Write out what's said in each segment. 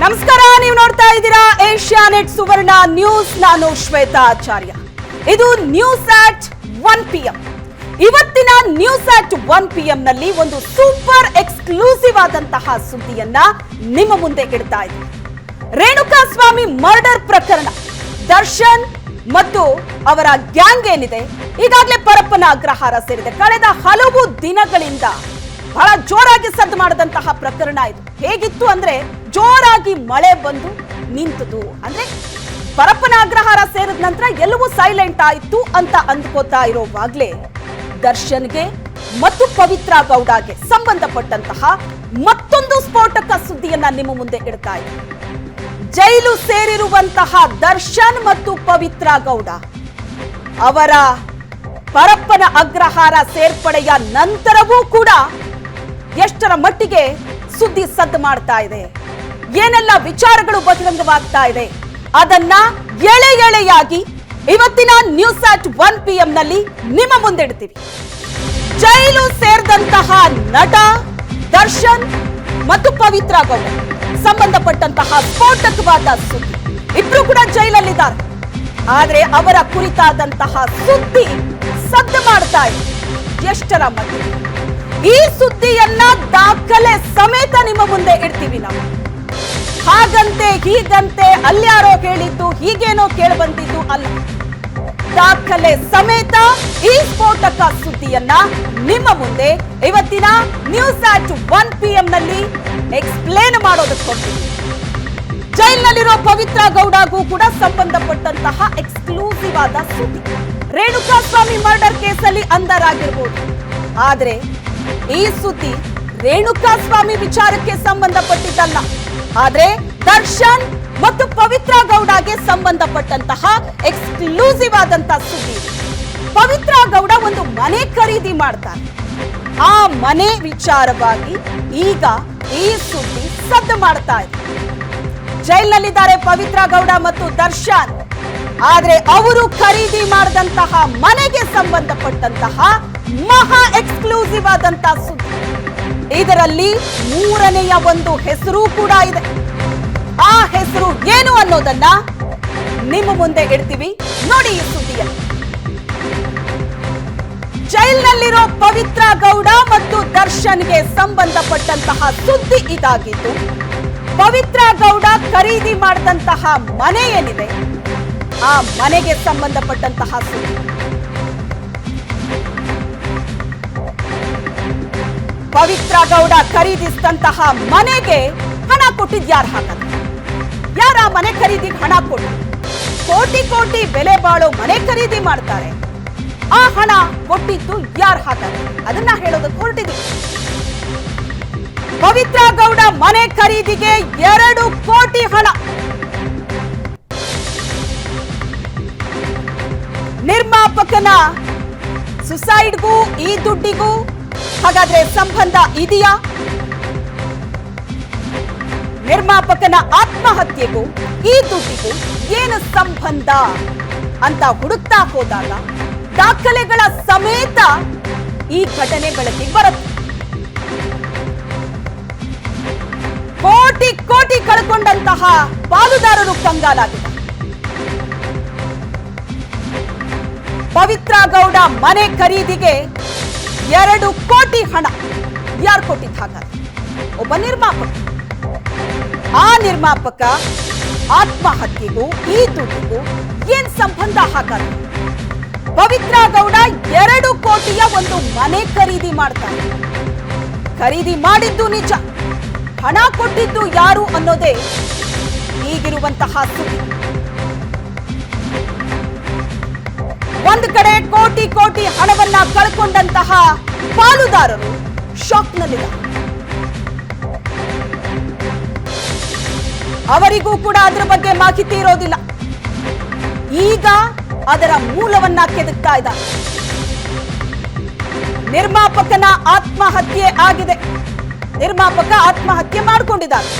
ನಮಸ್ಕಾರ, ನೀವು ನೋಡ್ತಾ ಇದ್ದೀರಾ ಏಷ್ಯಾನೆಟ್ ಸುವರ್ಣ ನ್ಯೂಸ್. ನಾನು ಶ್ವೇತಾ ಆಚಾರ್ಯ. ಇದು ನ್ಯೂಸ್ ಆಟ್ 1 PM. ಇವತ್ತಿನ ನ್ಯೂಸ್ ಆಟ್ 1 PM ನಲ್ಲಿ ಒಂದು ಸೂಪರ್ ಎಕ್ಸ್ಕ್ಲೂಸಿವ್ ಆದಂತಹ ಸುದ್ದಿಯನ್ನ ನಿಮ್ಮ ಮುಂದೆ ಇಡ್ತಾ ಇದ್ದೀನಿ. ರೇಣುಕಾಸ್ವಾಮಿ ಮರ್ಡರ್ ಪ್ರಕರಣ, ದರ್ಶನ್ ಮತ್ತು ಅವರ ಗ್ಯಾಂಗ್ ಏನಿದೆ ಈಗಾಗಲೇ ಪರಪ್ಪನ ಅಗ್ರಹಾರ ಸೇರಿದೆ. ಕಳೆದ ಹಲವು ದಿನಗಳಿಂದ ಬಹಳ ಜೋರಾಗಿ ಸದ್ದು ಮಾಡಿದಂತಹ ಪ್ರಕರಣ ಇದು. ಹೇಗಿತ್ತು ಅಂದ್ರೆ ಜೋರಾಗಿ ಮಳೆ ಬಂದು ನಿಂತದು. ಅಂದ್ರೆ ಪರಪ್ಪನ ಅಗ್ರಹಾರ ಸೇರಿದ ನಂತರ ಎಲ್ಲವೂ ಸೈಲೆಂಟ್ ಆಯಿತು ಅಂತ ಅಂದ್ಕೋತಾ ಇರೋವಾಗ್ಲೇ ದರ್ಶನ್ಗೆ ಮತ್ತು ಪವಿತ್ರ ಗೌಡಗೆ ಸಂಬಂಧಪಟ್ಟಂತಹ ಮತ್ತೊಂದು ಸ್ಫೋಟಕ ಸುದ್ದಿಯನ್ನ ನಿಮ್ಮ ಮುಂದೆ ಇಡ್ತಾ ಇದ್ದೀನಿ. ಜೈಲು ಸೇರಿರುವಂತಹ ದರ್ಶನ್ ಮತ್ತು ಪವಿತ್ರ ಗೌಡ ಅವರ ಪರಪ್ಪನ ಅಗ್ರಹಾರ ಸೇರ್ಪಡೆಯ ನಂತರವೂ ಕೂಡ ಎಷ್ಟರ ಮಟ್ಟಿಗೆ ಸುದ್ದಿ ಸದ್ದು ಮಾಡ್ತಾ ಇದೆ, ಏನೆಲ್ಲ ವಿಚಾರಗಳು ಬಹಿರಂಗವಾಗ್ತಾ ಇದೆ, ಅದನ್ನ ಎಳೆ ಎಳೆಯಾಗಿ ಇವತ್ತಿನ ನ್ಯೂಸ್ ಆಟ್ 1 PM ನಲ್ಲಿ ನಿಮ್ಮ ಮುಂದೆ ಇಡ್ತೀವಿ. ಜೈಲು ಸೇರಿದಂತಹ ನಟ ದರ್ಶನ್ ಮತ್ತು ಪವಿತ್ರ ಗೌಡ ಸಂಬಂಧಪಟ್ಟಂತಹ ಸ್ಫೋಟಕವಾದ ಸುದ್ದಿ. ಇಬ್ರು ಕೂಡ ಜೈಲಲ್ಲಿದ್ದಾರೆ. ಆದ್ರೆ ಅವರ ಕುರಿತಾದಂತಹ ಸುದ್ದಿ ಸದ್ದು ಮಾಡ್ತಾ ಇದೆ. ಎಷ್ಟರ ಮಟ್ಟಿಗೆ ಈ ಸುದ್ದಿಯನ್ನ ದಾಖಲೆ ಸಮೇತ ನಿಮ್ಮ ಮುಂದೆ ಇಡ್ತೀವಿ ನಾವು. ಹಾಗಂತೆ ಹೀಗಂತೆ ಅಲ್ಯಾರೋ ಹೇಳಿದ್ದು, ಹೀಗೇನೋ ಕೇಳಿಬಂದಿದ್ದು ಅಲ್ಲ. ದಾಖಲೆ ಸಮೇತ ಈ ಸ್ಫೋಟಕ ಸುದ್ದಿಯನ್ನ ನಿಮ್ಮ ಮುಂದೆ ಇವತ್ತಿನ ನ್ಯೂಸ್ ಆಟ್ 1 PM ನಲ್ಲಿ ಎಕ್ಸ್ಪ್ಲೇನ್ ಮಾಡೋದಕ್ಕೆ ಕೊಡ್ತೀವಿ. ಜೈಲಿನಲ್ಲಿರೋ ಪವಿತ್ರ ಗೌಡಗೂ ಕೂಡ ಸಂಬಂಧಪಟ್ಟಂತಹ ಎಕ್ಸ್ಕ್ಲೂಸಿವ್ ಆದ ಸುದ್ದಿ. ರೇಣುಕಾಸ್ವಾಮಿ ಮರ್ಡರ್ ಕೇಸಲ್ಲಿ ಅಂಧರಾಗಿರ್ಬೋದು, ಆದ್ರೆ ಈ ಸುದ್ದಿ ರೇಣುಕಾಸ್ವಾಮಿ ವಿಚಾರಕ್ಕೆ ಸಂಬಂಧಪಟ್ಟಿದ್ದಲ್ಲ. ಆದ್ರೆ ದರ್ಶನ್ ಮತ್ತು ಪವಿತ್ರ ಗೌಡಗೆ ಸಂಬಂಧಪಟ್ಟಂತಹ ಎಕ್ಸ್ಕ್ಲೂಸಿವ್ ಆದಂತಹ ಸುದ್ದಿ. ಪವಿತ್ರ ಗೌಡ ಒಂದು ಮನೆ ಖರೀದಿ ಮಾಡ್ತಾರೆ. ಆ ಮನೆ ವಿಚಾರವಾಗಿ ಈಗ ಈ ಸುದ್ದಿ ಸದ್ದು ಮಾಡ್ತಾ ಇದೆ. ಜೈಲಿನಲ್ಲಿದ್ದಾರೆ ಪವಿತ್ರ ಗೌಡ ಮತ್ತು ದರ್ಶನ್. ಆದ್ರೆ ಅವರು ಖರೀದಿ ಮಾಡಿದಂತಹ ಮನೆಗೆ ಸಂಬಂಧಪಟ್ಟಂತಹ ಮಹಾ ಎಕ್ಸ್ಕ್ಲೂಸಿವ್ ಆದಂತಹ ಸುದ್ದಿ. ಇದರಲ್ಲಿ ಮೂರನೆಯ ಒಂದು ಹೆಸರು ಕೂಡ ಇದೆ. ಆ ಹೆಸರು ಏನು ಅನ್ನೋದನ್ನ ನಿಮ್ಮ ಮುಂದೆ ಇಡ್ತೀವಿ. ನೋಡಿ ಈ ಸುದ್ದಿಯಲ್ಲಿ. ಜೈಲಿನಲ್ಲಿರೋ ಪವಿತ್ರ ಗೌಡ ಮತ್ತು ದರ್ಶನ್ಗೆ ಸಂಬಂಧಪಟ್ಟಂತಹ ಸುದ್ದಿ ಇದಾಗಿದ್ದು, ಪವಿತ್ರ ಗೌಡ ಖರೀದಿ ಮಾಡಿದಂತಹ ಮನೆ ಏನಿದೆ ಆ ಮನೆಗೆ ಸಂಬಂಧಪಟ್ಟಂತಹ ಸುದ್ದಿ. ಪವಿತ್ರ ಗೌಡ ಖರೀದಿಸಿದಂತಹ ಮನೆಗೆ ಹಣ ಕೊಟ್ಟಿದ್ಯಾರು? ಹಾಗಾದ್ರೆ ಯಾರ ಮನೆ ಖರೀದಿಗೆ ಹಣ ಕೊಟ್ಟು ಕೋಟಿ ಕೋಟಿ ಬೆಲೆ ಬಾಳೋ ಮನೆ ಖರೀದಿ ಮಾಡ್ತಾರೆ? ಆ ಹಣ ಕೊಟ್ಟಿದ್ದು ಯಾರು? ಹಾಗಾದ್ರೆ ಅದನ್ನ ಹೇಳೋದಕ್ಕೆ ಹೊರಟಿದ್ದೀವಿ. ಪವಿತ್ರ ಗೌಡ ಮನೆ ಖರೀದಿಗೆ 2 ಕೋಟಿ ಹಣ. ನಿರ್ಮಾಪಕನ ಸುಸೈಡ್ಗೂ ಈ ದುಡ್ಡಿಗೂ ಹಾಗಾದ್ರೆ ಸಂಬಂಧ ಇದೆಯಾ? ನಿರ್ಮಾಪಕನ ಆತ್ಮಹತ್ಯೆಗೂ ಈ ದುಡ್ಡಿಗೂ ಏನು ಸಂಬಂಧ ಅಂತ ಹುಡುಕ್ತಾ ಹೋದಾಗ ದಾಖಲೆಗಳ ಸಮೇತ ಈ ಘಟನೆ ಬೆಳಕಿಗೆ ಬರುತ್ತೆ. ಕೋಟಿ ಕೋಟಿ ಕಳ್ಕೊಂಡಂತಹ ಪಾಲುದಾರರು ಕಂಗಾಲಾಗಿದ್ದಾರೆ. ಪವಿತ್ರ ಗೌಡ ಮನೆ ಖರೀದಿಗೆ 2 ಕೋಟಿ ಹಣ ಯಾರು ಕೊಟ್ಟಿದ್ದ? ಹಾಗಾದ್ರೆ ಒಬ್ಬ ನಿರ್ಮಾಪಕ. ಆ ನಿರ್ಮಾಪಕ ಆತ್ಮಹತ್ಯೆಗೂ ಈ ದುಡ್ಡಿಗೂ ಏನ್ ಸಂಬಂಧ? ಹಾಗಾದ್ರೆ ಪವಿತ್ರ ಗೌಡ 2 ಕೋಟಿಯ ಒಂದು ಮನೆ ಖರೀದಿ ಮಾಡ್ತಾರೆ. ಖರೀದಿ ಮಾಡಿದ್ದು ನಿಜ, ಹಣ ಕೊಟ್ಟಿದ್ದು ಯಾರು ಅನ್ನೋದೇ ಈಗಿರುವಂತಹ ಸುದ್ದಿ. ಒಂದು ಕಡೆ ಕೋಟಿ ಕೋಟಿ ಹಣವನ್ನ ಕಳ್ಕೊಂಡಂತಹ ಪಾಲುದಾರರು ಶಾಕ್ನಲ್ಲಿದ್ದಾರೆ. ಅವರಿಗೂ ಕೂಡ ಅದರ ಬಗ್ಗೆ ಮಾಹಿತಿ ಇರೋದಿಲ್ಲ. ಈಗ ಅದರ ಮೂಲವನ್ನ ಕೆದಕ್ತಾ ಇದ್ದಾರೆ. ನಿರ್ಮಾಪಕನ ಆತ್ಮಹತ್ಯೆ ಆಗಿದೆ. ನಿರ್ಮಾಪಕ ಆತ್ಮಹತ್ಯೆ ಮಾಡಿಕೊಂಡಿದ್ದಾರೆ.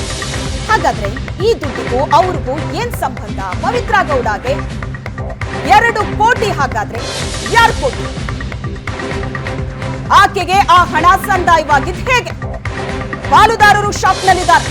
ಹಾಗಾದ್ರೆ ಈ ದುಡ್ಡಿಗೂ ಅವ್ರಿಗೂ ಏನ್ ಸಂಬಂಧ? ಪವಿತ್ರ ಗೌಡಗೆ 2 ಕೋಟಿ. ಹಾಗಾದ್ರೆ ಯಾರು ಕೋಟಿ? ಆಕೆಗೆ ಆ ಹಣ ಸಂದಾಯವಾಗಿದ್ದು ಹೇಗೆ? ಪಾಲುದಾರರು ಶಾಕ್ನಲ್ಲಿದ್ದಾರೆ.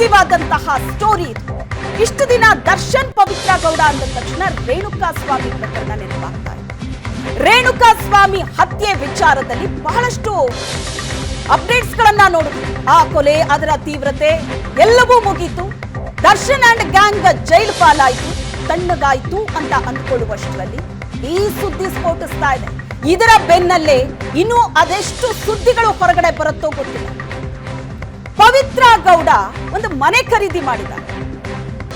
ಎಕ್ಸ್ಕ್ಲೂಸಿವ್ ಆದಂತಹ ಸ್ಟೋರಿ ಇದು. ಇಷ್ಟು ದಿನ ದರ್ಶನ್ ಪವಿತ್ರ ಗೌಡ ಅಂದ ತಕ್ಷಣ ರೇಣುಕಾ ಸ್ವಾಮಿ ಪ್ರಕರಣ ನೆನಪಾಗ್ತಾ ಇದೆ. ರೇಣುಕಾ ಸ್ವಾಮಿ ಹತ್ಯೆ ವಿಚಾರದಲ್ಲಿ ಬಹಳಷ್ಟು ಅಪ್ಡೇಟ್ಸ್ ಗಳನ್ನ ನೋಡಿದ್ವಿ. ಆ ಕೊಲೆ, ಅದರ ತೀವ್ರತೆ ಎಲ್ಲವೂ ಮುಗೀತು. ದರ್ಶನ್ ಅಂಡ್ ಗ್ಯಾಂಗ್ ಜೈಲು ಪಾಲಾಯಿತು, ತಣ್ಣಗಾಯ್ತು ಅಂತ ಅಂದ್ಕೊಳ್ಳುವಷ್ಟರಲ್ಲಿ ಈ ಸುದ್ದಿ ಸ್ಫೋಟಿಸ್ತಾ ಇದೆ. ಇದರ ಬೆನ್ನಲ್ಲೇ ಇನ್ನೂ ಅದೆಷ್ಟು ಸುದ್ದಿಗಳು ಹೊರಗಡೆ ಬರುತ್ತೋ ಗೊತ್ತಿಲ್ಲ. ಪವಿತ್ರ ಗೌಡ ಒಂದು ಮನೆ ಖರೀದಿ ಮಾಡಿದ್ದಾರೆ.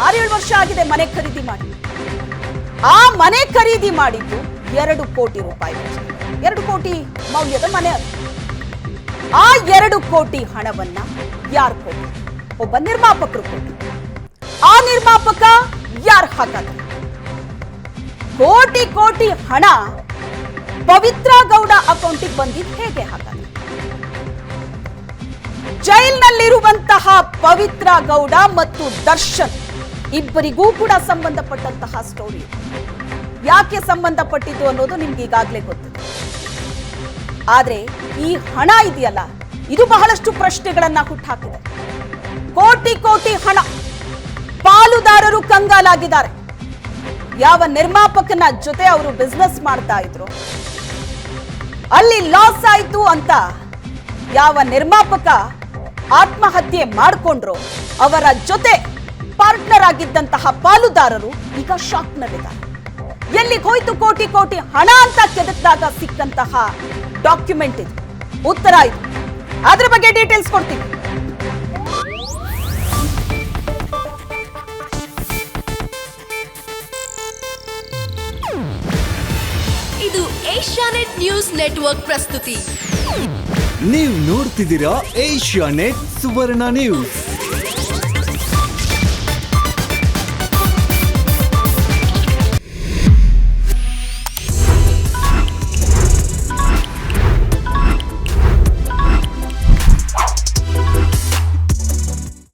6-7 ವರ್ಷ ಆಗಿದೆ ಮನೆ ಖರೀದಿ ಮಾಡಿ. ಆ ಮನೆ ಖರೀದಿ ಮಾಡಿದ್ದು 2 ಕೋಟಿ ರೂಪಾಯಿ, 2 ಕೋಟಿ ಮೌಲ್ಯದ ಮನೆ ಅದು. ಆ 2 ಕೋಟಿ ಹಣವನ್ನ ಯಾರು ಕೊಟ್ಟರು? ಒಬ್ಬ ನಿರ್ಮಾಪಕರು ಕೊಟ್ಟರು. ಆ ನಿರ್ಮಾಪಕ ಯಾರು ಹಾಗಾದ್ರೆ? ಕೋಟಿ ಕೋಟಿ ಹಣ ಪವಿತ್ರ ಗೌಡ ಅಕೌಂಟಿಗೆ ಬಂದಿದ್ದು ಹೇಗೆ ಹಾಗಾದ್ರೆ? ಜೈಲಿನಲ್ಲಿರುವಂತಹ ಪವಿತ್ರ ಗೌಡ ಮತ್ತು ದರ್ಶನ್ ಇಬ್ಬರಿಗೂ ಕೂಡ ಸಂಬಂಧಪಟ್ಟಂತಹ ಸ್ಟೋರಿ. ಯಾಕೆ ಸಂಬಂಧಪಟ್ಟಿದ್ದು ಅನ್ನೋದು ನಿಮ್ಗೆ ಈಗಾಗಲೇ ಗೊತ್ತಿದೆ. ಆದ್ರೆ ಈ ಹಣ ಇದೆಯಲ್ಲ, ಇದು ಬಹಳಷ್ಟು ಪ್ರಶ್ನೆಗಳನ್ನ ಹುಟ್ಟುಹಾಕಿದೆ. ಕೋಟಿ ಕೋಟಿ ಹಣ, ಪಾಲುದಾರರು ಕಂಗಾಲಾಗಿದ್ದಾರೆ. ಯಾವ ನಿರ್ಮಾಪಕನ ಜೊತೆ ಅವರು ಬಿಸ್ನೆಸ್ ಮಾಡ್ತಾ ಇದ್ರು, ಅಲ್ಲಿ ಲಾಸ್ ಆಯ್ತು ಅಂತ ಯಾವ ನಿರ್ಮಾಪಕ ಆತ್ಮಹತ್ಯೆ ಮಾಡಿಕೊಂಡ್ರು, ಅವರ ಜೊತೆ ಪಾರ್ಟ್ನರ್ ಆಗಿದ್ದಂತಹ ಪಾಲುದಾರರು ಈಗ ಶಾಕ್ನಲ್ಲಿದ್ದಾರೆ. ಎಲ್ಲಿಗೆ ಹೋಯ್ತು ಕೋಟಿ ಕೋಟಿ ಹಣ ಅಂತ ಕೆದಕಿದಾಗ ಸಿಕ್ಕಂತಹ ಡಾಕ್ಯುಮೆಂಟ್ ಇದು, ಉತ್ತರ ಇದು. ಅದ್ರ ಬಗ್ಗೆ ಡೀಟೇಲ್ಸ್ ಕೊಡ್ತೀವಿ. ಇದು ಏಷ್ಯಾನೆಟ್ ನ್ಯೂಸ್ ನೆಟ್ವರ್ಕ್ ಪ್ರಸ್ತುತಿ. ನೀವು ನೋಡ್ತಿದ್ದೀರಾ ಏಷ್ಯಾನೆಟ್ ಸುವರ್ಣ ನ್ಯೂಸ್.